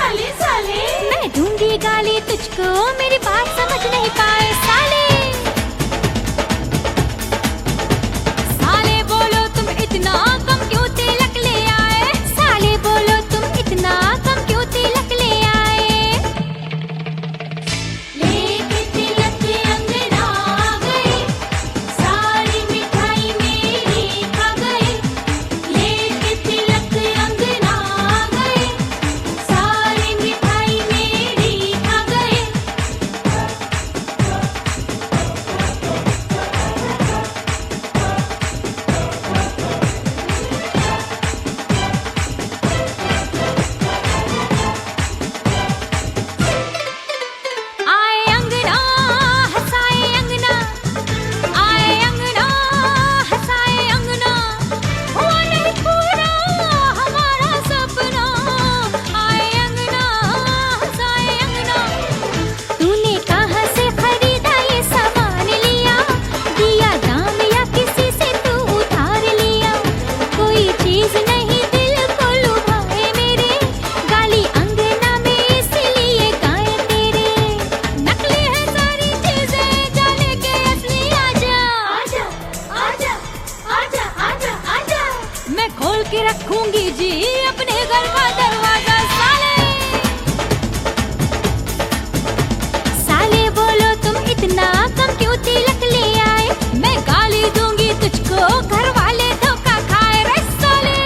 साले साले। मैं दूंगी गाली तुझको, मेरी बात समझ नहीं पाए साले। साले बोलो तुम इतना कम क्यों तिलक ले आए, साले बोलो तुम इतना कम क्यों तिलक ले आए। लेके तिलक अंगना आ गए, सारी मिठाई मेरी खा गए। लेके तिलक अंगना आ गए, सारी मिठाई मेरी खा गए। आए अंगना हंसाए अंगना, आए अंगना हंसाए अंगना, हुआ नहीं पूरा हमारा सपना। आए अंगना हंसाए अंगना, तूने कहाँ से खरीदा ये सामान लिया, दिया दाम या किसी से तू उधार लिया। कोई चीज नहीं दिल को लुभाए मेरे, गाली अंगना में इसलिए गाए तेरे। नकली है सारी चीजें, जाने के असली आजा। आजा आजा आजा आजा आजा। मैं खोल के रखूंगी जी अपने घर का दरवाजा। साले साले बोलो तुम इतना कम क्यों तिलक ले आए, मैं गाली दूंगी तुझको घर वाले धोखा खाए रे साले।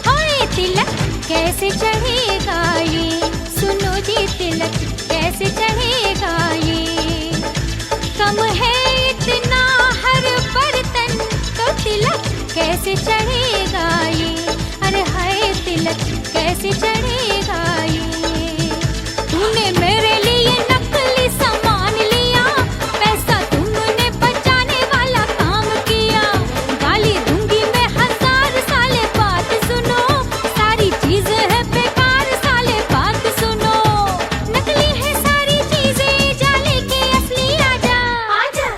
हाय तिलक कैसे चढ़ेगा ये, सुनो जी तिलक कैसे चढ़ेगा ये। कम है इतना हर बर्तन तो तिलक कैसे चढ़ेगा ये। अरे हाय तिलक कैसे चढ़ेगा ये। तूने मेरे लिए नकली सामान लिया, पैसा तुमने बचाने वाला काम किया। गाली दूंगी मैं 1000 साले बात सुनो, सारी चीजें है बेकार साले बात सुनो। नकली है सारी चीजें, जाले के असली आजा। आजा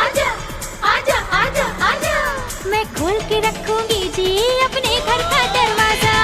आजा आजा आजा आजा। मैं खोल के रखूंगी जी अपने घर का दरवाजा।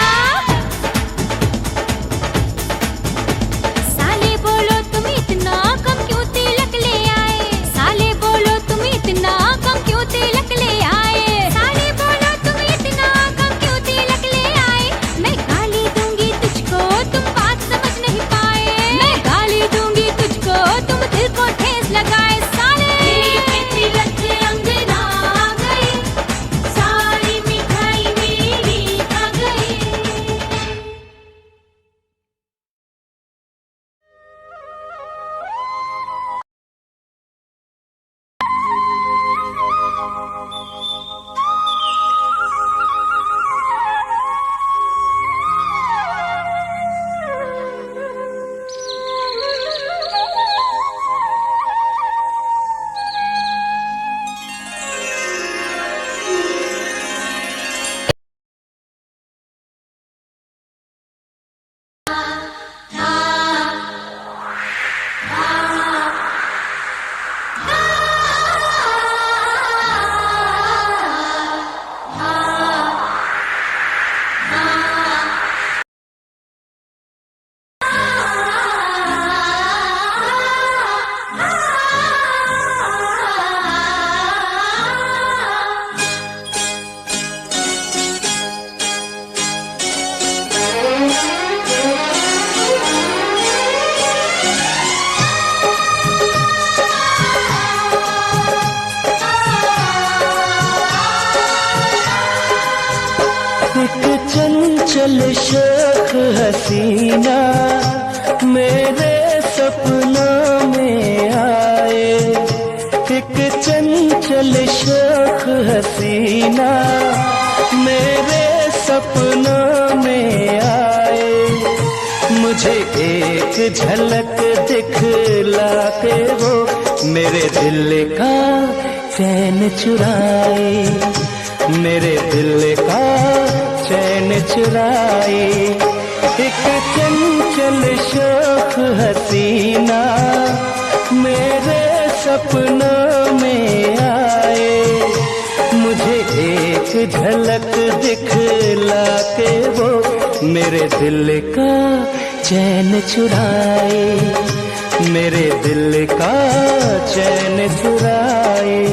एक चंचल शौक हसीना मेरे सपनों में आए, एक चंचल शौक हसीना मेरे सपनों में आए। मुझे एक झलक दिखला के वो मेरे दिल का चैन चुराए, मेरे दिल का चैन चुराए। एक चंचल शौक हसीना मेरे सपनों में आए, मुझे एक झलक दिखला के वो मेरे दिल का चैन चुराए, मेरे दिल का चैन चुराए।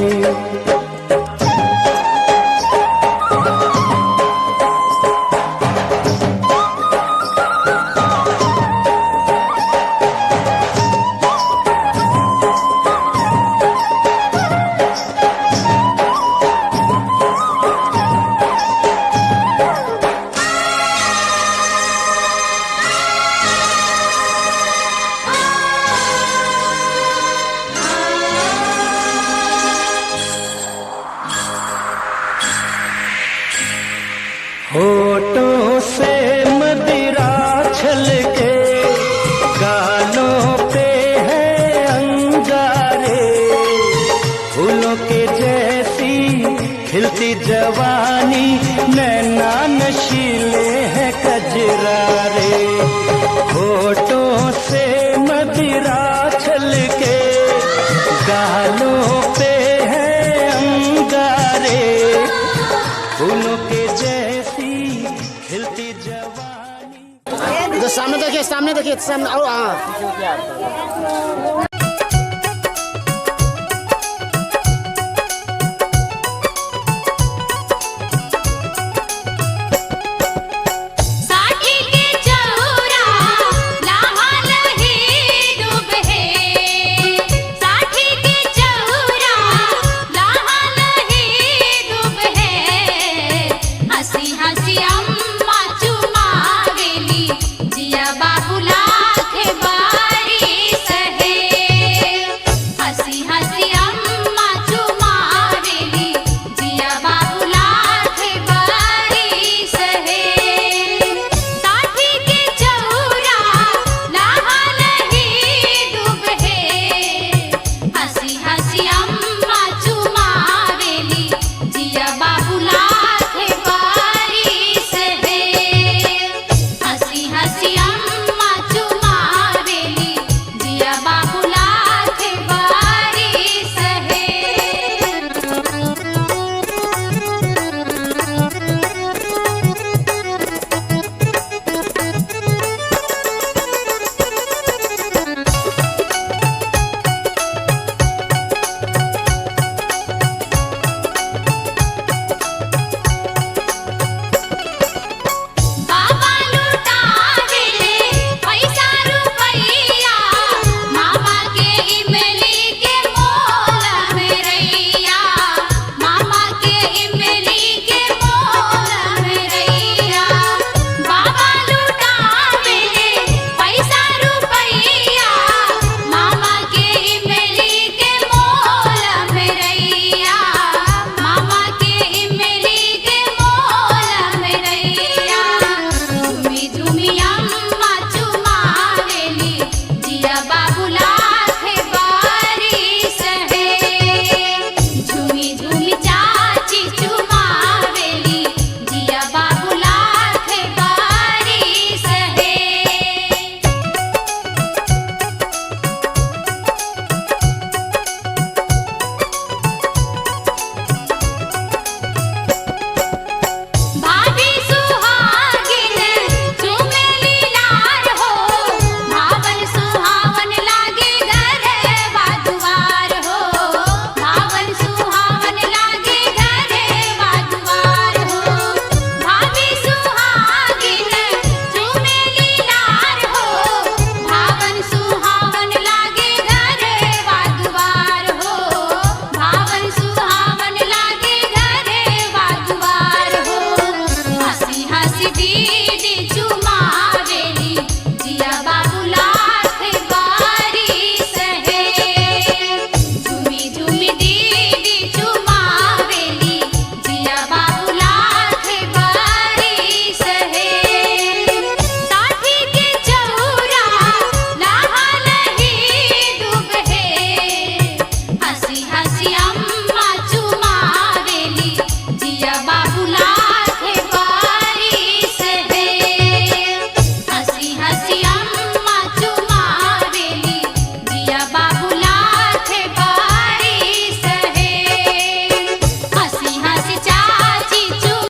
होठों से मदिरा छलके, गालों पे है अंगारे, फूलों के जैसी खिलती जवानी, नैना नशीले हैं कजरारे। होठों से मदिरा छलके, गालों पे है अंगारे, फूलों के जैसी खिलती जवानी। सामने देखिए, सामने देखिए, सामने। और हाँ